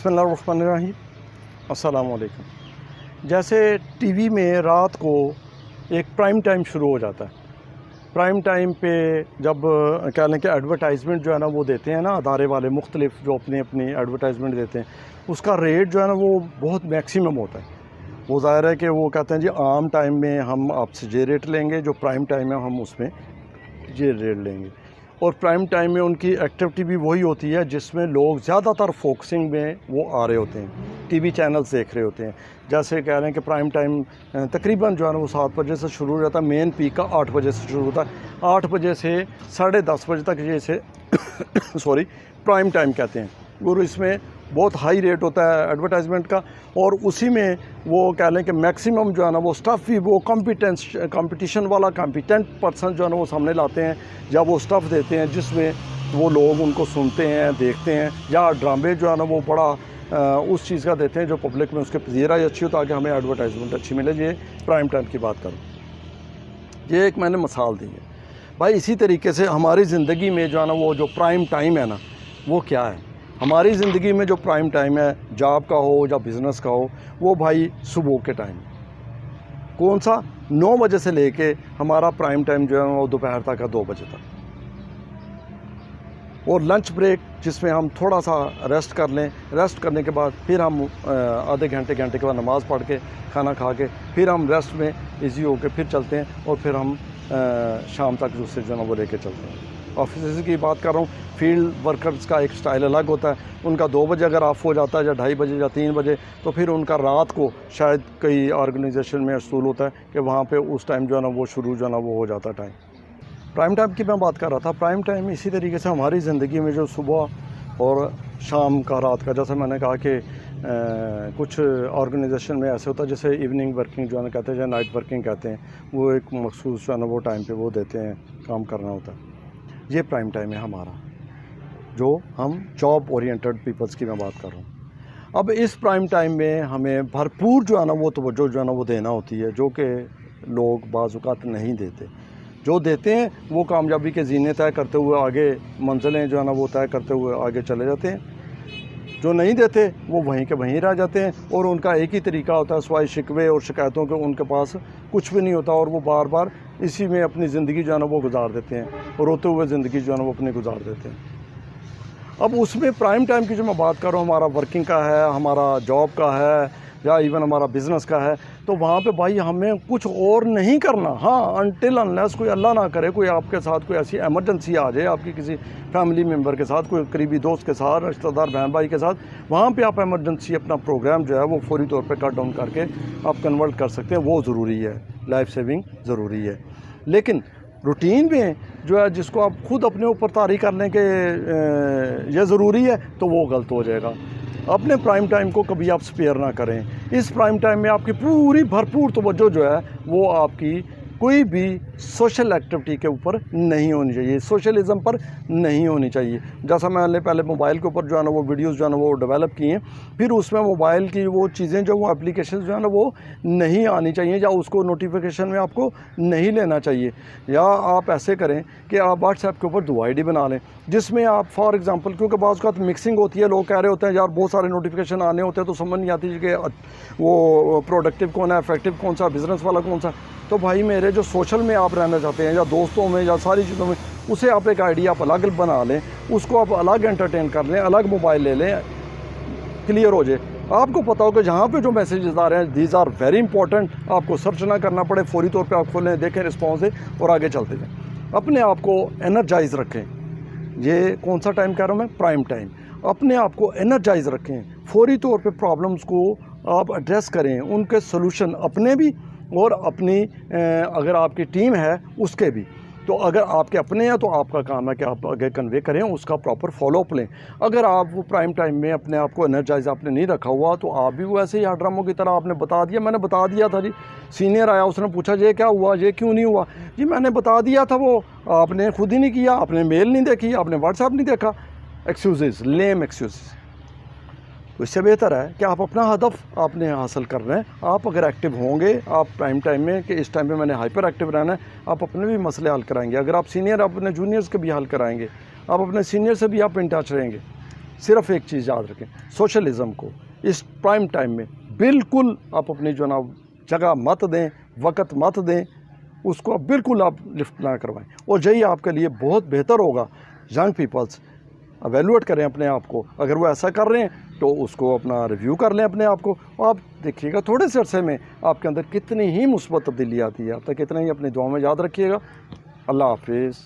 بسم اللہ الرحمن الرحیم، السلام علیکم۔ جیسے ٹی وی میں رات کو ایک پرائم ٹائم شروع ہو جاتا ہے، پرائم ٹائم پہ جب کہہ لیں کہ ایڈورٹائزمنٹ جو ہے نا وہ دیتے ہیں نا ادارے والے مختلف جو اپنی ایڈورٹائزمنٹ دیتے ہیں، اس کا ریٹ جو ہے نا وہ بہت میکسیمم ہوتا ہے۔ وہ ظاہر ہے کہ وہ کہتے ہیں جی عام ٹائم میں ہم آپ سے یہ ریٹ لیں گے، جو پرائم ٹائم ہے ہم اس میں یہ ریٹ لیں گے۔ اور پرائم ٹائم میں ان کی ایکٹیویٹی بھی وہی ہوتی ہے جس میں لوگ زیادہ تر فوکسنگ میں وہ آ رہے ہوتے ہیں، ٹی وی چینلز دیکھ رہے ہوتے ہیں۔ جیسے کہہ رہے ہیں کہ پرائم ٹائم تقریباً جو ہے نا وہ 7 بجے سے شروع ہو جاتا ہے، مین پیک کا 8 بجے سے شروع ہوتا ہے، 8 بجے سے 10:30 بجے تک یہ اسے پرائم ٹائم کہتے ہیں۔ اور اس میں بہت ہائی ریٹ ہوتا ہے ایڈورٹائزمنٹ کا، اور اسی میں وہ کہہ لیں کہ میکسیمم جو ہے نا وہ سٹف بھی وہ کمپٹیشن والا کمپیٹنٹ پرسن جو ہے نا وہ سامنے لاتے ہیں، یا وہ سٹف دیتے ہیں جس میں وہ لوگ ان کو سنتے ہیں، دیکھتے ہیں، یا ڈرامے جو ہے نا وہ بڑا اس چیز کا دیتے ہیں جو پبلک میں اس کے پذیرائی اچھی ہو تاکہ ہمیں ایڈورٹائزمنٹ اچھی ملے۔ یہ پرائم ٹائم کی بات کروں، یہ ایک میں نے مثال دی ہے بھائی۔ اسی طریقے سے ہماری زندگی میں جو ہے نا وہ جو پرائم ٹائم ہے نا وہ کیا ہے؟ ہماری زندگی میں جو پرائم ٹائم ہے، جاب کا ہو یا بزنس کا ہو، وہ بھائی صبح کے ٹائم کون سا 9 بجے سے لے کے ہمارا پرائم ٹائم جو ہے وہ دوپہر تک ہے 2 بجے تک، اور لنچ بریک جس میں ہم تھوڑا سا ریسٹ کر لیں، ریسٹ کرنے کے بعد پھر ہم آدھے گھنٹے کے بعد نماز پڑھ کے کھانا کھا کے پھر ہم ریسٹ میں ایزی ہو کے پھر چلتے ہیں، اور پھر ہم شام تک دوسرے جو ہے نا وہ لے کے چلتے ہیں۔ آفیسز کی بات کر رہا ہوں، فیلڈ ورکرز کا ایک سٹائل الگ ہوتا ہے، ان کا 2 بجے اگر آف ہو جاتا ہے یا 2:30 بجے یا 3 بجے، تو پھر ان کا رات کو شاید کئی آرگنائزیشن میں اصول ہوتا ہے کہ وہاں پہ اس ٹائم جو ہے نا وہ شروع جو ہے نا وہ ہو جاتا ہے ٹائم۔ پرائم ٹائم کی میں بات کر رہا تھا۔ پرائم ٹائم اسی طریقے سے ہماری زندگی میں جو صبح اور شام کا رات کا، جیسے میں نے کہا کہ کچھ آرگنائزیشن میں ایسے ہوتا ہے جیسے ایوننگ ورکنگ جو ہے نا کہتے ہیں یا نائٹ ورکنگ کہتے ہیں، وہ ایک مخصوص جو ہے نا وہ ٹائم پہ وہ دیتے ہیں، کام کرنا ہوتا ہے۔ یہ پرائم ٹائم ہے ہمارا، جو ہم جاب اورینٹڈ پیپلز کی میں بات کر رہا ہوں۔ اب اس پرائم ٹائم میں ہمیں بھرپور جو ہے نا وہ توجہ جو ہے نا وہ دینا ہوتی ہے، جو کہ لوگ بعض اوقات نہیں دیتے۔ جو دیتے ہیں وہ کامیابی کے زینے طے کرتے ہوئے آگے منزلیں جو ہے نا وہ طے کرتے ہوئے آگے چلے جاتے ہیں، جو نہیں دیتے وہ وہیں کے وہیں رہ جاتے ہیں، اور ان کا ایک ہی طریقہ ہوتا ہے سوائے شکوے اور شکایتوں کے، ان کے پاس کچھ بھی نہیں ہوتا، اور وہ بار بار اسی میں اپنی زندگی جو ہے نا وہ گزار دیتے ہیں، روتے ہوئے زندگی جو ہے نا وہ اپنی گزار دیتے ہیں۔ اب اس میں پرائم ٹائم کی جو میں بات کر رہا ہوں، ہمارا ورکنگ کا ہے، ہمارا جاب کا ہے، یا ایون ہمارا بزنس کا ہے، تو وہاں پہ بھائی ہمیں کچھ اور نہیں کرنا۔ ہاں انٹل انلیس کوئی اللہ نہ کرے کوئی آپ کے ساتھ کوئی ایسی ایمرجنسی آ جائے، آپ کی کسی فیملی ممبر کے ساتھ، کوئی قریبی دوست کے ساتھ، رشتہ دار بہن بھائی کے ساتھ، وہاں پہ آپ ایمرجنسی اپنا پروگرام جو ہے وہ فوری طور پہ کٹ ڈاؤن کر کے آپ کنورٹ کر سکتے ہیں، وہ ضروری ہے، لائف سیونگ ضروری ہے۔ لیکن روٹین میں جو ہے جس کو آپ خود اپنے اوپر طاری کر لیں کہ یہ ضروری ہے، تو وہ غلط ہو جائے گا۔ اپنے پرائم ٹائم کو کبھی آپ سپیئر نہ کریں۔ اس پرائم ٹائم میں آپ کی پوری بھرپور توجہ جو ہے وہ آپ کی کوئی بھی سوشل ایکٹیویٹی کے اوپر نہیں ہونی چاہیے، سوشلزم پر نہیں ہونی چاہیے۔ جیسا میں نے پہلے موبائل کے اوپر جو ہے نا وہ ویڈیوز جو ہے نا وہ ڈیولپ کی ہیں، پھر اس میں موبائل کی وہ چیزیں جو وہ اپلیکیشنز جو ہے نا وہ نہیں آنی چاہیے، یا اس کو نوٹیفیکیشن میں آپ کو نہیں لینا چاہیے۔ یا آپ ایسے کریں کہ آپ واٹس ایپ کے اوپر 2 ID بنا لیں، جس میں آپ فار ایگزامپل، کیونکہ بعض اوقات مکسنگ ہوتی ہے، لوگ کہہ رہے ہوتے ہیں یار بہت سارے نوٹیفیکیشن آنے ہوتے ہیں تو سمجھ نہیں آتی کہ وہ پروڈکٹیو کون ہے، افیکٹو کون سا، بزنس والا کون سا۔ تو بھائی میرے جو سوشل میں آپ رہنا چاہتے ہیں یا دوستوں میں یا ساری چیزوں میں، اسے آپ ایک آئیڈیا آپ الگ بنا لیں، اس کو آپ الگ انٹرٹین کر لیں، الگ موبائل لے لیں، کلیئر ہو جائے۔ آپ کو پتا ہو کہ جہاں پہ جو میسیجز آ رہے ہیں دیز آر ویری امپورٹنٹ، آپ کو سرچ نہ کرنا پڑے، فوری طور پہ آپ کھولیں، دیکھیں رسپانس دیں اور آگے چلتے جائیں۔ اپنے آپ کو انرجائز رکھیں۔ یہ کون سا ٹائم کہہ رہا ہوں میں؟ Prime time. اپنے آپ کو انرجائز رکھیں، فوری طور پہ پرابلمز کو آپ ایڈریس کریں، ان کے سلوشن اپنے بھی اور اپنی اگر آپ کی ٹیم ہے اس کے بھی۔ تو اگر آپ کے اپنے ہیں تو آپ کا کام ہے کہ آپ آگے کنوے کریں، اس کا پراپر فالو اپ لیں۔ اگر آپ وہ پرائم ٹائم میں اپنے آپ کو انرجائز آپ نے نہیں رکھا ہوا، تو آپ بھی ویسے ہی ہر ڈراموں کی طرح آپ نے بتا دیا، میں نے بتا دیا تھا جی، سینئر آیا اس نے پوچھا یہ کیا ہوا، یہ کیوں نہیں ہوا، جی میں نے بتا دیا تھا، وہ آپ نے خود ہی نہیں کیا، آپ نے میل نہیں دیکھی، آپ نے واٹس ایپ نہیں دیکھا۔ Excuses, لیم excuses. اس سے بہتر ہے کہ آپ اپنا ہدف آپ نے حاصل کر رہے ہیں۔ آپ اگر ایکٹیو ہوں گے، آپ پرائم ٹائم میں کہ اس ٹائم پہ میں نے ہائپر ایکٹیو رہنا ہے، آپ اپنے بھی مسئلے حل کرائیں گے۔ اگر آپ سینئر اپنے جونیئرز کے بھی حل کرائیں گے، آپ اپنے سینئر سے بھی آپ ان ٹچ رہیں گے۔ صرف ایک چیز یاد رکھیں، سوشلزم کو اس پرائم ٹائم میں بالکل آپ اپنی جو نا جگہ مت دیں، وقت مت دیں، اس کو بالکل آپ لفٹ نہ کروائیں، اور یہی آپ کے لیے بہت بہتر ہوگا۔ ینگ پیپلز ایویلویٹ کریں اپنے آپ کو، اگر وہ ایسا کر رہے ہیں تو اس کو اپنا ریویو کر لیں اپنے آپ کو، اور آپ دیکھیے گا تھوڑے سے عرصے میں آپ کے اندر کتنی ہی مثبت تبدیلی آتی ہے۔ اب تک اتنا ہی، اپنی دعاؤں میں یاد رکھیے گا۔ اللہ حافظ۔